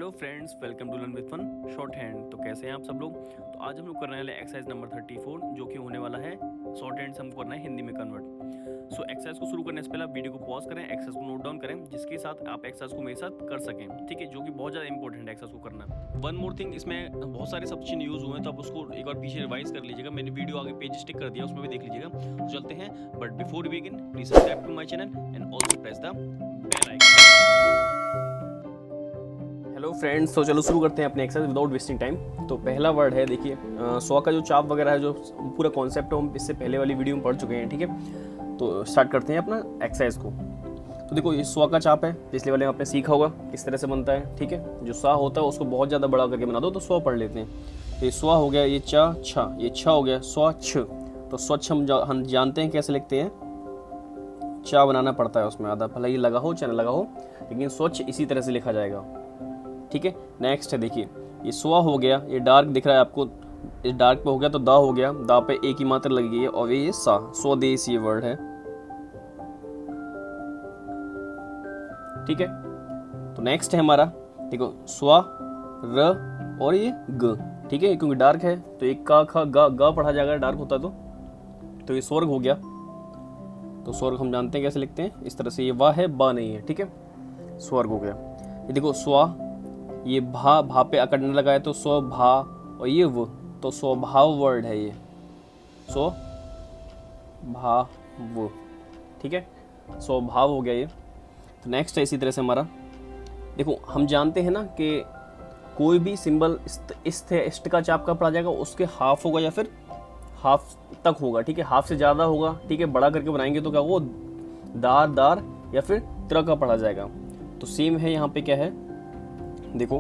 Hello friends, welcome to learn with fun shorthand. तो कैसे हैं आप सब लोग। तो आज हम लोग करने वाले एक्सरसाइज नंबर 34 जो कि होने वाला है शॉर्ट हैंड से हमको करना है हिंदी में कन्वर्ट। सो एक्सरसाइज को शुरू करने से पहले आप वीडियो को पॉज करें, एक्सरसाइज को नोट डाउन करें, जिसके साथ आप एक्सरसाइज को मेरे साथ कर सकें, ठीक है, जो कि बहुत ज़्यादा इंपॉर्टेंट है एक्सरसाइज को करना। वन मोर थिंग, इसमें बहुत सारे सब्सटीट्यूशन यूज हुए हैं, तो आप उसको एक बार पीछे रिवाइज कर लीजिएगा। मैंने वीडियो आगे पेज स्टिक कर दिया, उसमें भी देख लीजिएगा। तो चलते हैं, but before we begin please subscribe to my channel and also press the bell icon. Hello friends, तो चलो शुरू करते हैं अपने एक्सरसाइज विदाउट वेस्टिंग टाइम। तो पहला वर्ड है, देखिए 100 का जो चाप वगैरह है, जो पूरा कॉन्सेप्ट है, हम इससे पहले वाली वीडियो में पढ़ चुके हैं, ठीक है। तो स्टार्ट करते हैं अपना एक्सरसाइज को। तो देखो ये 100 का चाप है, पिछले वाले में आपने सीखा होगा किस तरह से बनता है, ठीक है। जो सा होता है उसको बहुत ज़्यादा बड़ा करके बना दो तो 100 पढ़ लेते हैं। तो ये 100 हो गया, ये चा छा, ये छा हो गया, 100 छ। तो स्वच्छ हम जानते हैं कैसे लिखते हैं, चा बनाना पड़ता है उसमें आधा, भले ही लगा हो चाहे लगा हो, लेकिन स्वच्छ इसी तरह से लिखा जाएगा, ठीक है। नेक्स्ट है, देखिए ये स्वा हो गया, ये डार्क दिख रहा है आपको, इस डार्क पे हो गया तो दा हो गया, दा पे एक ही मात्रा लगी है और ये सा, स्वदेश ये वर्ड है, ठीक है। तो नेक्स्ट है हमारा, देखो स्वा र और ये ग, ठीक है, क्योंकि डार्क है तो एक का खा गा पढ़ा जाएगा, डार्क होता तो ये स्वर्ग हो गया। तो स्वर्ग हम जानते हैं कैसे लिखते हैं, इस तरह से, ये वाह है बा नहीं है, ठीक है, स्वर्ग हो गया। ये देखो स्वा, ये भा पे अकड़ने लगा है तो स्व भा, और ये वो तो स्वभाव वर्ड है, ये स्व भा वो, ठीक है, स्वभाव हो गया ये। तो नेक्स्ट है इसी तरह से हमारा, देखो हम जानते हैं ना कि कोई भी सिंबल इस्ट का चाप का पढ़ा जाएगा, उसके हाफ होगा या फिर हाफ तक होगा, ठीक है, हाफ से ज़्यादा होगा, ठीक है, बड़ा करके बनाएंगे तो क्या वो दार या फिर त्र का पढ़ा जाएगा। तो सेम है यहाँ पे, क्या है देखो,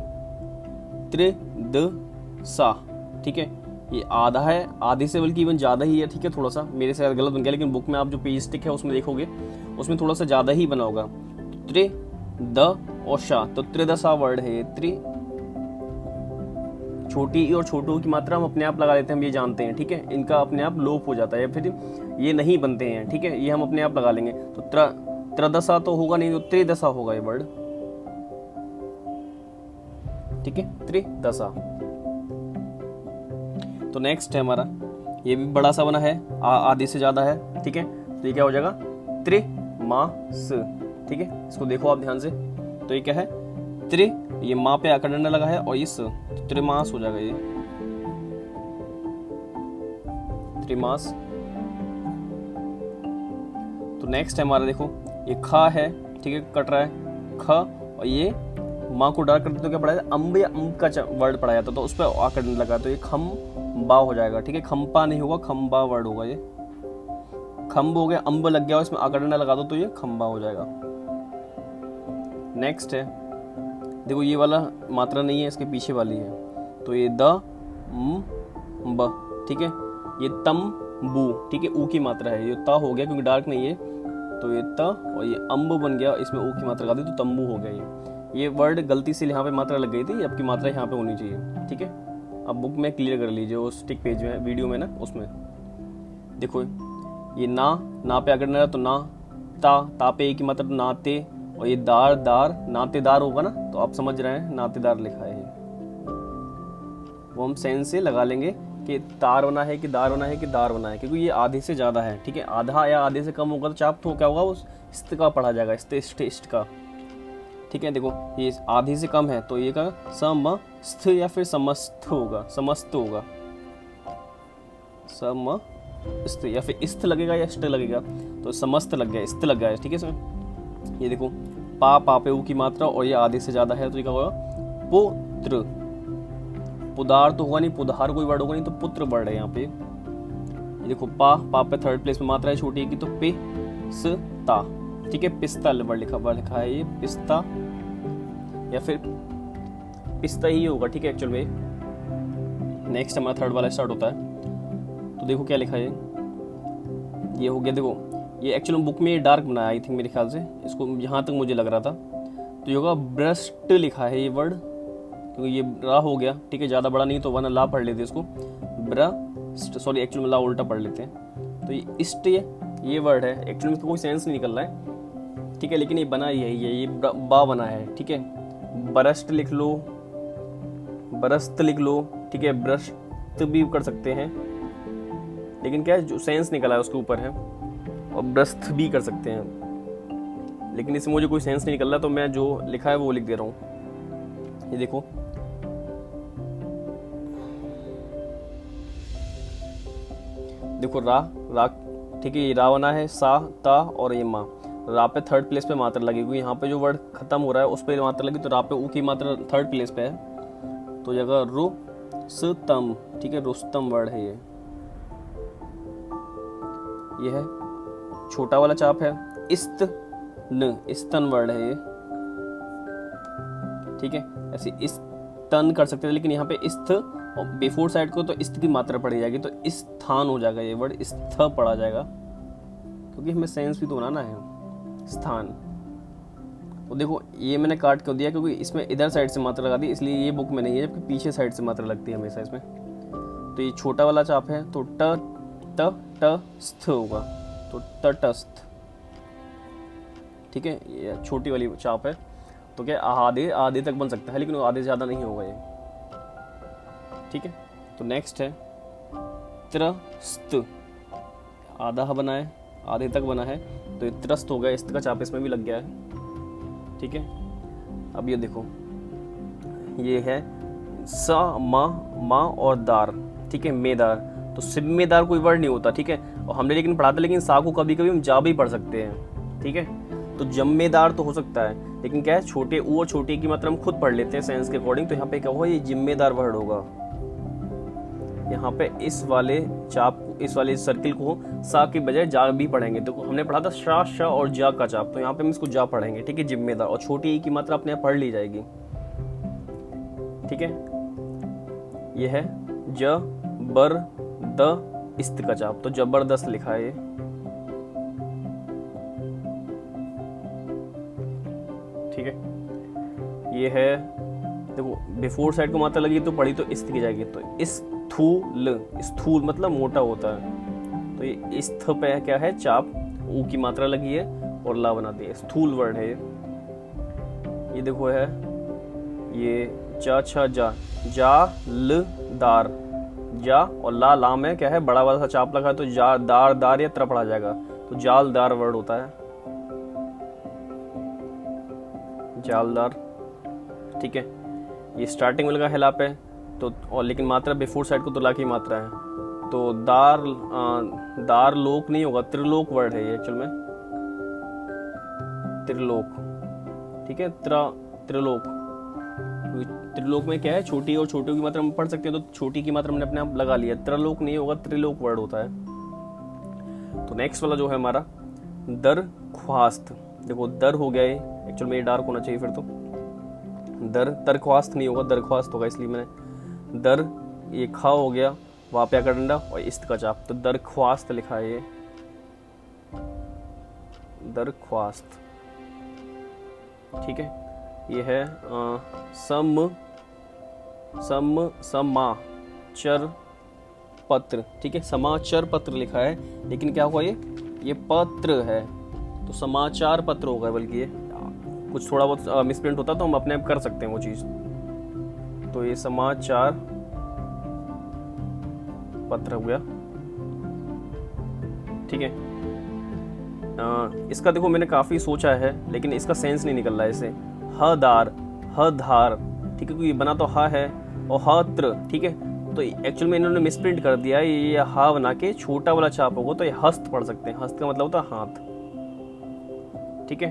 त्रि द सा, ठीक है, ये आधा है, आधे से बल्कि इवन ज़्यादा ही है, ठीक है, थोड़ा सा मेरे से गलत बन गया, लेकिन बुक में आप जो पेज स्टिक है उसमें देखोगे उसमें थोड़ा सा ज़्यादा ही बना होगा। त्रि द और शा, तो त्रिदशा वर्ड है ये। त्रि, छोटी ई और छोटू की मात्रा हम अपने आप लगा लेते हैं, हम ये जानते हैं, ठीक है, इनका अपने आप लोप हो जाता है, फिर ये नहीं बनते हैं, ठीक है, ये हम अपने आप लगा लेंगे। तो त्रदशा तो होगा नहीं, तो त्रिदशा होगा ये वर्ड, ठीक है, त्रिदशा। तो नेक्स्ट है हमारा, ये भी बड़ा सा बना है, आधे से ज्यादा है, ठीक है, तो ये क्या हो जाएगा, त्रिमास, ठीक है, इसको देखो आप ध्यान से। तो ये क्या है, त्रि, ये माँ पे अकड़ने लगा है और ये स, तो त्रिमास हो जाएगा ये, त्रिमास। तो नेक्स्ट है हमारा, देखो ये खा है, ठीक है, कट रहा है ख, और ये माँ को डार्क करते तो क्या पढ़ा जाता, अम्ब या अम्ब का वर्ड पढ़ा जाता, तो उस पर आकड़ने लगा, तो ये खम बा हो जाएगा, ठीक है, खम्पा नहीं होगा, खम्बा वर्ड होगा ये, खम्ब हो गया, अम्ब लग गया इसमें आकड़ने लगा दो तो ये खम्बा हो जाएगा। नेक्स्ट है, देखो ये वाला मात्रा नहीं है, इसके पीछे वाली है, तो ये द ब, ठीक है, ये तम बू, ठीक है, ऊ की मात्रा है, ये ता हो गया क्योंकि डार्क नहीं है, तो ये त, और ये अम्ब बन गया, इसमें ऊ की मात्रा लगा दी तो तम्बू हो गया। ये वर्ड गलती से यहाँ पे मात्रा लग गई थी, आपकी मात्रा यहाँ पे होनी चाहिए, ठीक है। अब बुक में क्लियर कर लीजिए, उस टिक पेज में वीडियो में ना, उसमें देखो ये ना पे अगर ना, तो ना, ता पे एक ही मात्रा, तो नाते, और ये दार नातेदार होगा ना, तो आप समझ रहे हैं नातेदार लिखा है, वो हम सेंस से लगा लेंगे कि तार बना है कि दार बना है कि दार बना है, क्योंकि ये आधे से ज़्यादा है, ठीक है, आधा या आधे से कम होगा तो चाप तो क्या होगा, वो इस्त का पढ़ा जाएगा, इस्ट का, ठीक है। देखो ये आधी से कम है तो ये का समस्त या फिर समस्त होगा, समस्त होगा, समस्त, या फिर इस्त लगेगा या इष्ट लगेगा, तो समस्त लग गया, इस्त लग गया, ठीक है इसमें। ये देखो पा पे ऊ की मात्रा और ये आधे से ज्यादा है, तो ये क्या होगा, पुत्र, पुदार तो होगा नहीं, पुधार कोई वर्ड होगा नहीं, तो पुत्र वर्ड है यहाँ पे। ये देखो पा पे थर्ड प्लेस में मात्रा है छोटी की, तो पिस्ता, ठीक है, पिस्ता वर्ड लिखा है ये, पिस्ता या फिर पिस्ता ही होगा, ठीक है, एक्चुअल में। नेक्स्ट हमारा थर्ड वाला स्टार्ट होता है, तो देखो क्या लिखा है, ये हो गया, देखो ये एक्चुअल बुक में डार्क बनाया आई थिंक मेरे ख्याल से, इसको यहाँ तक मुझे लग रहा था, तो ये होगा ब्रस्ट लिखा है ये वर्ड, क्योंकि ये रा हो गया, ठीक है, ज़्यादा बड़ा नहीं तो वरना ला पढ़ लेते इसको, ब्रस्ट, सॉरी एक्चुअल में ला उल्टा पढ़ लेते हैं। तो ये इष्ट ये वर्ड है, एक्चुअली में कोई सेंस नहीं निकल रहा है, ठीक है, लेकिन ये बना यही है, ये बा बना है, ठीक है, बरस्ट लिख लो, बरस्त लिख लो, ठीक है, ब्रस्त भी कर सकते हैं, लेकिन क्या है जो सेंस निकला है उसके ऊपर है, और ब्रस्त भी कर सकते हैं, लेकिन इसमें मुझे कोई सेंस नहीं निकल रहा, तो मैं जो लिखा है वो लिख दे रहा हूँ। ये देखो, देखो रा, रा, ठीक है, ये रा बना है, सा, ता और ये मा। रा पे थर्ड प्लेस पे मात्रा लगी, क्योंकि यहाँ पे जो वर्ड खत्म हो रहा है उस पर मात्रा लगी, तो रा पे ऊ की मात्रा थर्ड प्लेस पे है, तो जगह रुस्तम, ठीक है, रुस्तम वर्ड है ये है छोटा वाला चाप है। इस्तन, इस्तन वर्ड है ये, ठीक है, ऐसे इस्तन कर सकते हैं, लेकिन यहाँ पे इस्थ और बिफोर साइड को तो इस्त की मात्रा पड़ी जाएगी, तो स्थान हो जाएगा, ये वर्ड स्थ पढ़ा जाएगा, क्योंकि हमें सेंस भी तो बनाना है, स्थान। तो देखो ये मैंने काट क्यों दिया, क्योंकि इसमें इधर साइड से मात्रा लगा दी, इसलिए ये बुक में नहीं है, जबकि पीछे साइड से मात्रा लगती है हमेशा इसमें। तो ये छोटा वाला चाप है, तो ट ट ट स्थ होगा, तो तटस्थ, ठीक है, ये छोटी वाली चाप है, तो क्या आधे आधे तक बन सकता है, लेकिन वो आधे से ज़्यादा नहीं होगा ये, ठीक है। तो नेक्स्ट है त्रस्त, आधा बना है, आधे तक बना है, तो ये त्रस्त हो गया, इस्त का चाप इसमें भी लग गया है, ठीक है। अब ये देखो, ये है सा, मा और दार, ठीक है, मेदार, तो सिम्मेदार कोई वर्ड नहीं होता, ठीक है, और हमने लेकिन पढ़ा था, लेकिन सा को कभी कभी हम जा भी पढ़ सकते हैं, ठीक है। तो जम्मेदार तो हो सकता है, लेकिन क्या है छोटे ऊ और छोटे की मात्रा हम खुद पढ़ लेते हैं सेंस के अकॉर्डिंग, तो यहाँ पे क्या होगा, ये जिम्मेदार वर्ड होगा। यहाँ पे इस वाले चाप, इस वाले सर्किल को सा के बजाय जा भी पढ़ेंगे, तो हमने पढ़ा था शा, श और जा का चाप, तो यहाँ पे हम इसको जा पढ़ेंगे, ठीक है, जिम्मेदार, और छोटी ई की मात्रा अपने आप पढ़ ली जाएगी, ठीक है। ये है ज बर द इस्त का चाप, तो जबरदस्त लिखा है ये, ठीक है। ये है, देखो बिफोर साइड को मात्रा लगी तो पढ़ी तो इस्त की जाएगी, तो स्थूल, स्थूल मतलब मोटा होता है, तो ये इस्थ पे क्या है चाप, ऊ की मात्रा लगी है और ला बना दी है, स्थूल वर्ड है ये देखो है ये चा छा जा, जा ल दार, जा और ला में क्या है बड़ा वाला सा चाप लगा है, तो जा दार, दार या त्र पढ़ा जाएगा, तो जालदार वर्ड होता है, जालदार, ठीक है। ये स्टार्टिंग में लगा है ला पे, तो और लेकिन मात्रा बिफोर साइड को तो ला की मात्रा है, तो दार, दार लोक नहीं होगा, त्रिलोक वर्ड है ये एक्चुअल में, त्रिलोक, ठीक है, त्रिलोक, त्रिलोक में क्या है छोटी और छोटी की मात्रा हम पढ़ सकते हैं, तो छोटी की मात्रा हमने अपने आप लगा लिया, त्रिलोक नहीं होगा, त्रिलोक वर्ड होता है। तो नेक्स्ट वाला जो है हमारा दरख्वास्त, देखो दर हो गया ये, एक्चुअल में ये डार्क होना चाहिए फिर तो, दरख्वास्त नहीं होगा, दरख्वास्त होगा, इसलिए मैंने दर, ये खा हो गया, वहाँ पे आकर डंडा और इस्त का चाप, तो दरख्वास्त लिखा है ये, दरख्वास्त, ठीक है। ये है समाचार पत्र, ठीक है, समाचार पत्र लिखा है, लेकिन क्या हुआ ये पत्र है, तो समाचार पत्र होगा, बल्कि ये कुछ थोड़ा बहुत मिसप्रिंट होता तो हम अपने आप कर सकते हैं वो चीज़, तो ये समाचार पत्र हो गया, ठीक है। इसका देखो मैंने काफ़ी सोचा है, लेकिन इसका सेंस नहीं निकल रहा है इसे, हदार, हधार, ठीक है, क्योंकि बना तो हा है और हत्र, ठीक है, तो एक्चुअल में इन्होंने मिसप्रिंट कर दिया, ये हा बना के छोटा वाला छाप होगा, तो ये हस्त पढ़ सकते हैं, हस्त का मतलब होता है हाथ, ठीक है।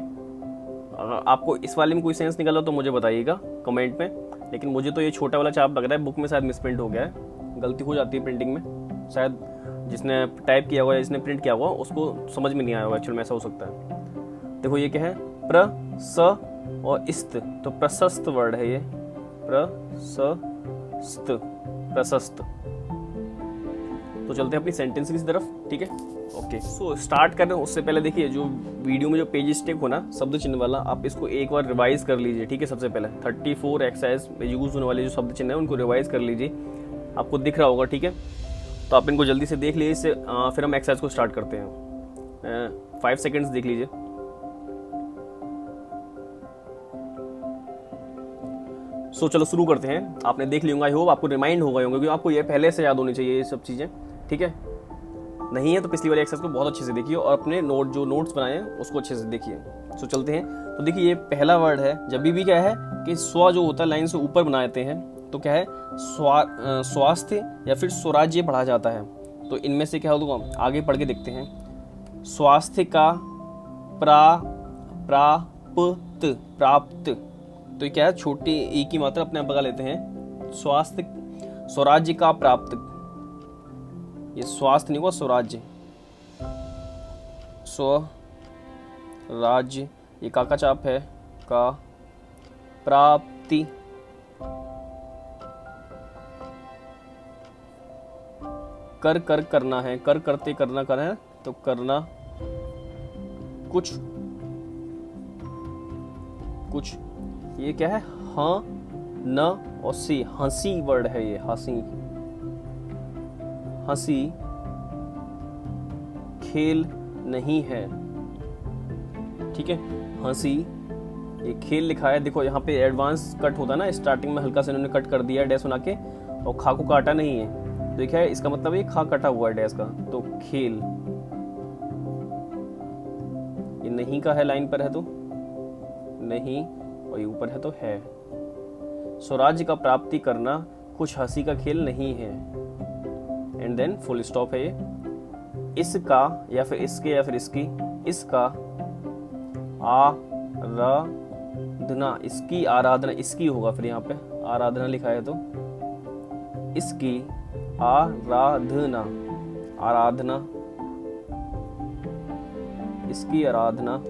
अगर आपको इस वाले में कोई सेंस निकला तो मुझे बताइएगा कमेंट में, लेकिन मुझे तो ये छोटा वाला चाप लग रहा है, बुक में शायद मिसप्रिंट हो गया है, गलती हो जाती है प्रिंटिंग में, शायद जिसने टाइप किया हुआ है, जिसने प्रिंट किया हुआ उसको समझ में नहीं आया होगा, एक्चुअल में ऐसा हो सकता है। देखो ये क्या है, प्र स और इस्त, तो प्रशस्त वर्ड है ये, प्रशस्त, प्रशस्त। तो चलते हैं अपनी सेंटेंस की तरफ, ठीक है, ओके। सो स्टार्ट कर रहे हैं, उससे पहले देखिए जो वीडियो में जो पेज स्टेप हो ना शब्द चिन्ह वाला, आप इसको एक बार रिवाइज कर लीजिए, ठीक है। सबसे पहले 34 एक्सरसाइज में यूज होने वाले जो शब्द चिन्ह है उनको रिवाइज कर लीजिए, आपको दिख रहा होगा, ठीक है। तो आप इनको जल्दी से देख लीजिए, इससे फिर हम एक्सरसाइज को स्टार्ट करते हैं। 5 सेकेंड्स देख लीजिए। सो चलो शुरू करते हैं। आपने देख लिया होगा, आई होप आपको रिमाइंड हो गए होंगे, क्योंकि आपको ये पहले से याद होनी चाहिए ये सब चीज़ें, ठीक है। नहीं है तो पिछली वाली एक्सरसाइज को बहुत अच्छे से देखिए और अपने नोट्स बनाए हैं उसको अच्छे से देखिए। सो चलते हैं। तो देखिए ये पहला वर्ड है, जब भी क्या है कि स्व जो होता है लाइन से ऊपर बना देते हैं तो क्या है स्वास्थ्य या फिर स्वराज्य पढ़ा जाता है। तो इनमें से क्या होगा आगे पढ़ के देखते हैं। स्वास्थ्य का प्राप्त, तो ये क्या है छोटी ई की मात्रा अपने आप लगा लेते हैं। स्वास्थ्य स्वराज्य का प्राप्त, ये स्वास्थ्य नहीं हुआ स्वराज्य, स्वराज्य ये का चाप है का प्राप्ति, करना है, करते करना कर है तो करना कुछ, ये क्या है हाँ न और सी, हंसी वर्ड है ये, हंसी खेल नहीं है, ठीक है। हंसी ये खेल लिखा है, देखो यहाँ पे एडवांस कट होता है ना, स्टार्टिंग में हल्का से इन्होंने कट कर दिया डैश बना के, और खा को काटा नहीं है, देखा है इसका मतलब ये खा कटा हुआ है डैश का, तो खेल ये नहीं का है, लाइन पर है तो नहीं, और ये ऊपर है तो है। स्वराज्य का प्राप्ति करना कुछ हंसी का खेल नहीं है, एंड देन फुल स्टॉप है ये। इसका या फिर इसके या फिर इसकी, इसका आराधना, इसकी आराधना, इसकी होगा फिर यहाँ पे आराधना लिखा है तो इसकी आराधना, इसकी आराधना,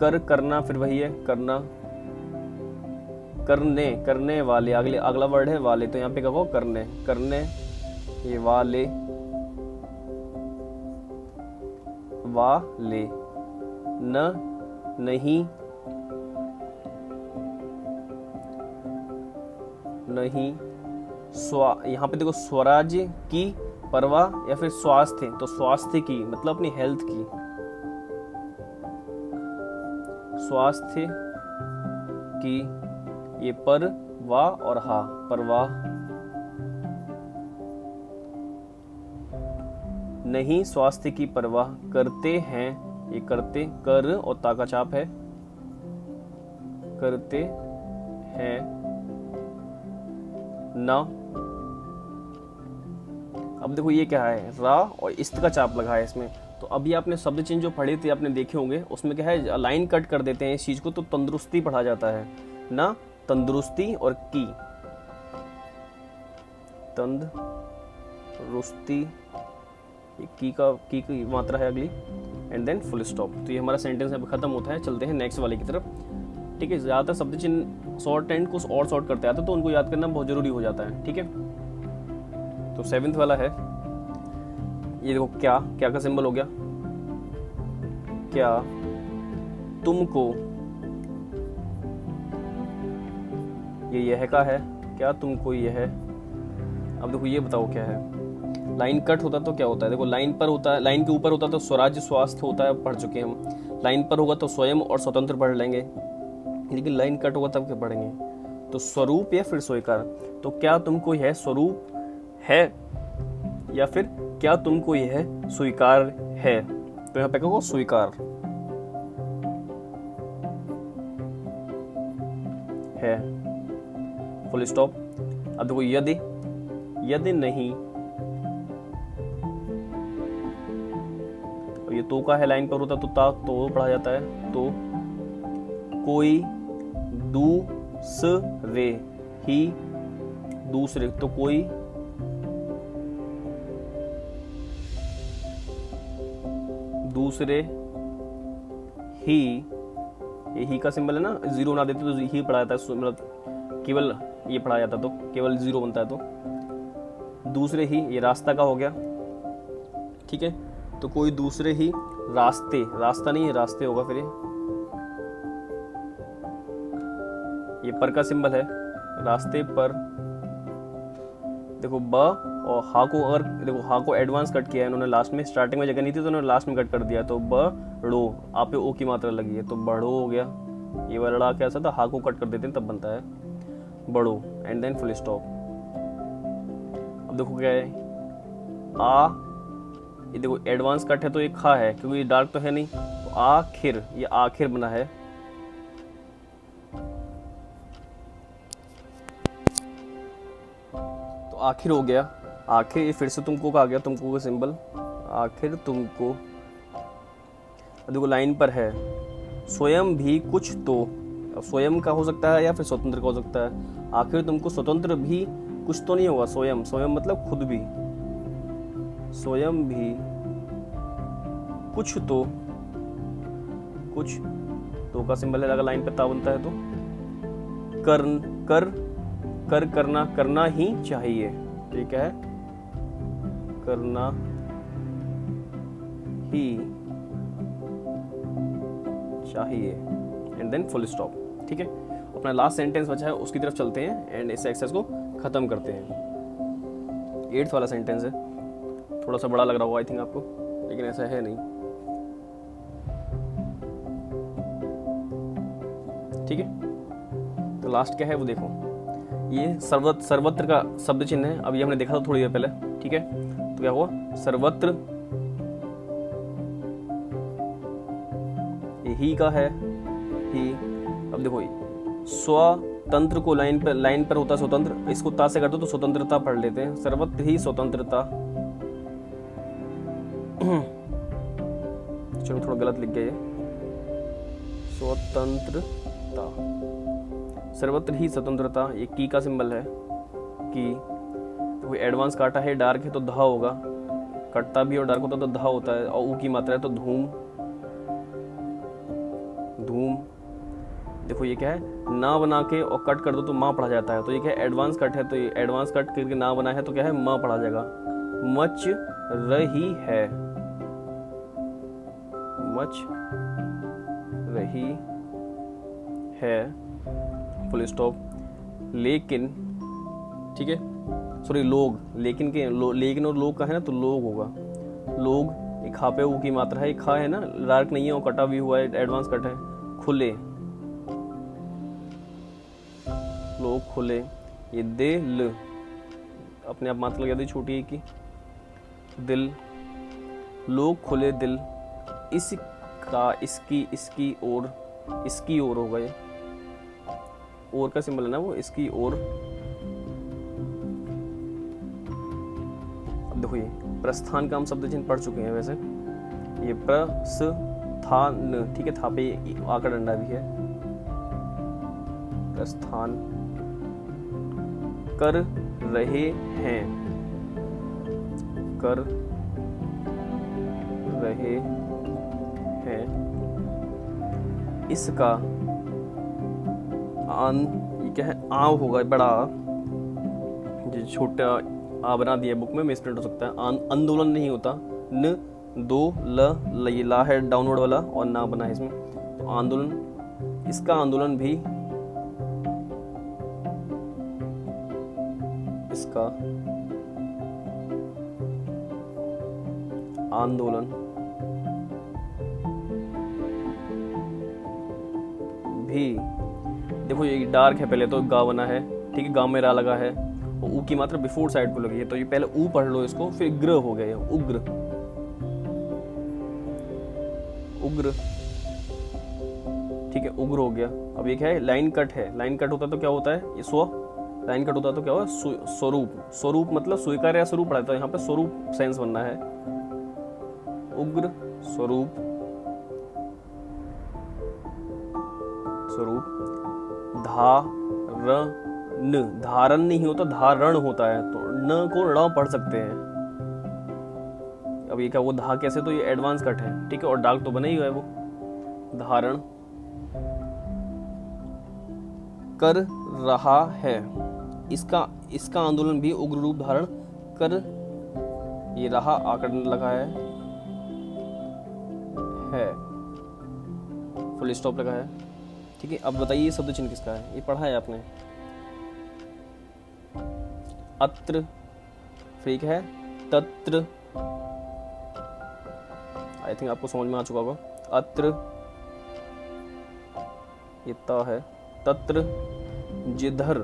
करना फिर वही है करना, करने वाले, अगला वर्ड है वाले, तो यहाँ पे क्या होगा करने ये वाले नहीं यहाँ पे देखो स्वराज्य की परवाह या फिर स्वास्थ्य, तो स्वास्थ्य की मतलब अपनी हेल्थ की, स्वास्थ्य की ये पर वाह और हा, परवाह नहीं स्वास्थ्य की परवाह करते हैं, ये करते कर और ता का चाप है, करते हैं ना। अब देखो ये क्या है रा और इस्त का चाप लगा है इसमें, तो अभी आपने शब्द चिन्ह जो पढ़े थे आपने देखे होंगे, उसमें क्या है लाइन कट कर देते हैं इस चीज को, तो तंदुरुस्ती पढ़ा जाता है ना, तंदुरुस्ती और की, तंदुरुस्ती की मात्रा है अगली, एंड देन फुल स्टॉप। तो ये हमारा सेंटेंस अब खत्म होता है। चलते हैं नेक्स्ट वाले की तरफ, ठीक है। ज़्यादातर शब्द चिन्ह शॉर्ट एंड को और शॉर्ट करते आते तो उनको याद करना बहुत जरूरी हो जाता है, ठीक है। तो 7th वाला है ये, देखो क्या का सिंबल हो गया, क्या तुमको, ये यह का है, क्या तुमको यह। अब देखो ये बताओ क्या है, लाइन कट होता तो क्या होता है, देखो लाइन पर होता है, लाइन के ऊपर होता तो स्वराज्य स्वास्थ्य होता है, पढ़ चुके हम। लाइन पर होगा तो स्वयं और स्वतंत्र पढ़ लेंगे, लेकिन लाइन कट होगा तब क्या पढ़ेंगे, तो स्वरूप या फिर स्वीकार। तो क्या तुमको यह स्वरूप है या फिर क्या तुमको यह स्वीकार है, तो यहाँ पे कहो स्वीकार है, फुल स्टॉप। अब देखो यदि नहीं, ये तो का है, लाइन पर होता तो ता तो पढ़ा जाता है, तो कोई दूसरे ही, दूसरे तो कोई दूसरे ही, ये ही का सिंबल है ना, जीरो ना देते तो ही पढ़ा जाता है, मतलब केवल ये पढ़ा जाता तो केवल जीरो बनता है, तो दूसरे ही ये रास्ता का हो गया, ठीक है। तो कोई दूसरे ही रास्ते, रास्ता नहीं है रास्ते होगा फिर ये पर का सिंबल है, रास्ते पर। देखो ब और हा को, अगर देखो हा को एडवांस कट किया है इन्होंने लास्ट में, स्टार्टिंग में जगह नहीं थी तो उन्होंने लास्ट में कट कर दिया, तो ब ड़ो, आप पे ओ की मात्रा लगी है तो बड़ो हो गया, ये वाला कैसा था, हा को कट कर देते हैं तब बनता है बड़ो, एंड देन फुल स्टॉप। अब देखो क्या है, आ, ये देखो एडवांस कट है तो ये खा है क्योंकि ये डार्क तो है नहीं, तो आखिर, ये आखिर बना है। तो आखिर हो गया, आखिर ये फिर से तुमको का आ गया, तुमको का सिंबल, आखिर तुमको। देखो लाइन पर है, स्वयं भी कुछ तो, अब स्वयं का हो सकता है या फिर स्वतंत्र का हो सकता है। आखिर तुमको स्वतंत्र भी कुछ तो नहीं होगा, स्वयं, स्वयं मतलब खुद भी, स्वयं भी कुछ तो, कुछ तो का सिंबल है, अगर लाइन पे ता बनता है तो कर करना, करना ही चाहिए, ठीक है, करना ही चाहिए, एंड देन फुल स्टॉप। ठीक है, अपना लास्ट सेंटेंस बचा है उसकी तरफ चलते हैं एंड इस एक्सरसाइज को खत्म करते हैं। 8th वाला सेंटेंस है, थोड़ा सा बड़ा लग रहा होगा आई थिंक आपको, लेकिन ऐसा है नहीं। ठीक है, तो लास्ट क्या है वो देखो, ये सर्वत्र का शब्द चिन्ह है, अभी हमने देखा था थोड़ी देर पहले। ठीक है, तो क्या हुआ, सर्वत्र, ये ही का है, ही। अब देखो स्वतंत्र को लाइन पर होता है स्वतंत्र, इसको ता से कर दो तो स्वतंत्रता पढ़ लेते हैं, सर्वत्र ही स्वतंत्रता। चलो थोड़ा गलत लिख गया ये, स्वतंत्रता, सर्वत्र ही स्वतंत्रता, ये की का सिंबल है, की। तो एडवांस काटा है, डार्क है तो धा होगा, कटता भी और डार्क होता तो धा होता है, और ऊ की मात्रा है तो धूम, धूम। देखो ये क्या है, ना बना के और कट कर दो तो माँ पढ़ा जाता है, तो ये क्या है, एडवांस कट है, तो ये एडवांस कट करके ना बना है तो क्या है, माँ पढ़ा जाएगा। मच रही है, मच रही है, फुल स्टॉप। लेकिन, ठीक है, सॉरी लोग, लेकिन के लेकिन और लोग का है ना, तो लोग होगा, लोग। एक खा पे ऊ की मात्रा है, एक खा है ना, डार्क नहीं है और कटा भी हुआ है, एडवांस कट है। खुले, लोग खुले, ये दिल, अपने आप मात्रा लगा दी छोटी है की, दिल, लोग खुले दिल, इसका, इसकी, इसकी ओर, इसकी ओर होगा ये, ओर का सिंबल है ना वो, इसकी ओर। अब देखो ये प्रस्थान का हम शब्द चिन्ह पढ़ चुके हैं वैसे, ये प्रस्थान, ठीक है, था पे आकर डंडा भी है, प्रस्थान कर रहे हैं, कर रहे हैं, इसका आन, ये क्या है, आव होगा, बड़ा, जो छोटा आ बना दिया बुक में, मिसप्रिंट हो सकता है। आंदोलन नहीं होता, न दो ल, ये ला है डाउनवर्ड वाला और ना बना है इसमें, तो आंदोलन, इसका आंदोलन भी, इसका आंदोलन भी। देखो ये डार्क है, पहले तो गा बना है, ठीक है, गा में रा लगा है और ऊ की मात्रा बिफोर साइड को लगी है, तो ये पहले ऊ पढ़ लो इसको, फिर ग्र हो गया ये, उग्र, उग्र, ठीक है, उग्र हो गया। अब ये क्या है, लाइन कट है, लाइन कट होता तो क्या होता है, ये स्व, लाइन कट होता तो क्या होगा, स्वरूप, स्वरूप मतलब स्वीकार या स्वरूप पढ़ाता है, यहाँ पे स्वरूप सेंस बनना है, उग्र स्वरूप, स्वरूप। धारण, धारण नहीं होता, धारण होता है, तो न को ण पढ़ सकते हैं। अब ये क्या, वो धा कैसे, तो ये एडवांस कट है, ठीक है, और डार्क तो बना ही हुआ है वो, धारण कर रहा है, इसका आंदोलन भी उग्र रूप धारण कर, ये रहा आकर लगा है, फुल स्टॉप लगा है, ठीक है। अब बताइए ये शब्द चिन्ह किसका है, ये पढ़ा है आपने, अत्र, ठीक है, तत्र, आई थिंक आपको समझ में आ चुका होगा, अत्र, ये त है, तत्र जिधर,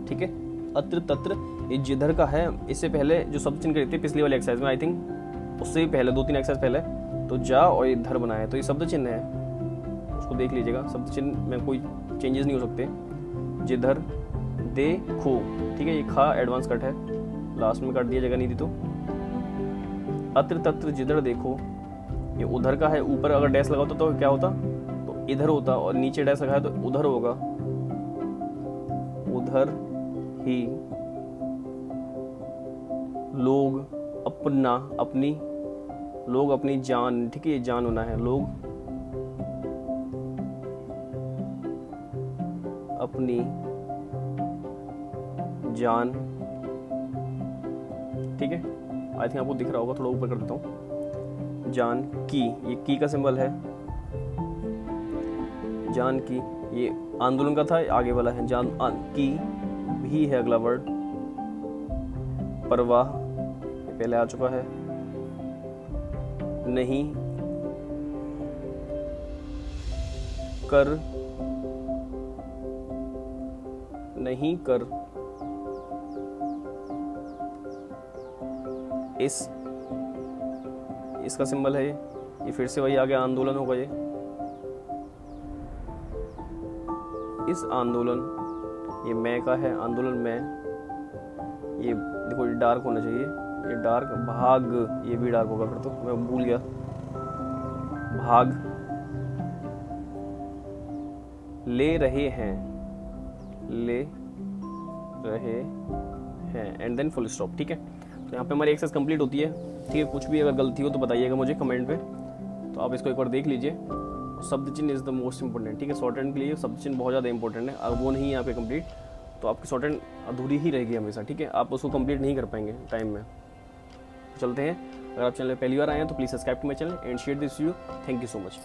ठीक है। अत्र तत्र ये जिधर का है, इससे पहले जो शब्द चिन्ह करी थी पिछली वाली एक्सरसाइज में, आई थिंक उससे भी पहले 2-3 एक्सरसाइज पहले, तो जा और इधर बनाया, तो ये शब्द चिन्ह है, उसको देख लीजिएगा। शब्द चिन्ह में कोई चेंजेस नहीं हो सकते। जिधर, देखो, ठीक है। ये खा एडवांस कट है, लास्ट में काट दिया, जगह नहीं दी तो। अत्र तत्र जिधर देखो, ये उधर का है, ऊपर अगर डैश लगा होता तो क्या होता, तो इधर होता, और नीचे डैश लगा है तो उधर होगा, उधर ही। लोग, अपना, अपनी, लोग अपनी जान, ठीक है, ये जान होना है, लोग अपनी जान, ठीक है। आई थिंक आपको दिख रहा होगा, थोड़ा ऊपर कर देता हूँ। जान की, ये की का सिंबल है, जान की, ये आंदोलन का था, आगे वाला है जान की, भी है अगला वर्ड। परवाह, ये पहले आ चुका है। नहीं कर, नहीं कर, इसका सिंबल है ये फिर से वही आ गया, आंदोलन होगा ये। इस आंदोलन, ये मैं का है, आंदोलन में, ये देखो ये डार्क होना चाहिए, ये डार्क। भाग, ये भी डार्क होगा फिर तो, मैं भूल गया। भाग ले रहे हैं, ले रहे हैं, एंड देन फुल स्टॉप, ठीक है। तो यहाँ पे हमारी एक्सरसाइज कंप्लीट होती है, ठीक है। कुछ भी अगर गलती हो तो बताइएगा मुझे कमेंट पे, तो आप इसको एक बार देख लीजिए। शब्द चिन्ह इज द मोस्ट इंपॉर्टेंट, ठीक है। शॉर्ट हैंड के लिए शब्द चिन्ह बहुत ज़्यादा इंपॉर्टेंट है, और वो नहीं है यहाँ पे कंप्लीट, तो आपकी शॉर्ट हैंड अधूरी ही रहेगी हमेशा, ठीक है। आप उसको कंप्लीट नहीं कर पाएंगे टाइम में। तो चलते हैं। अगर आप चैनल पर पहली बार आए हैं तो please subscribe to my channel and share this video. Thank you so much.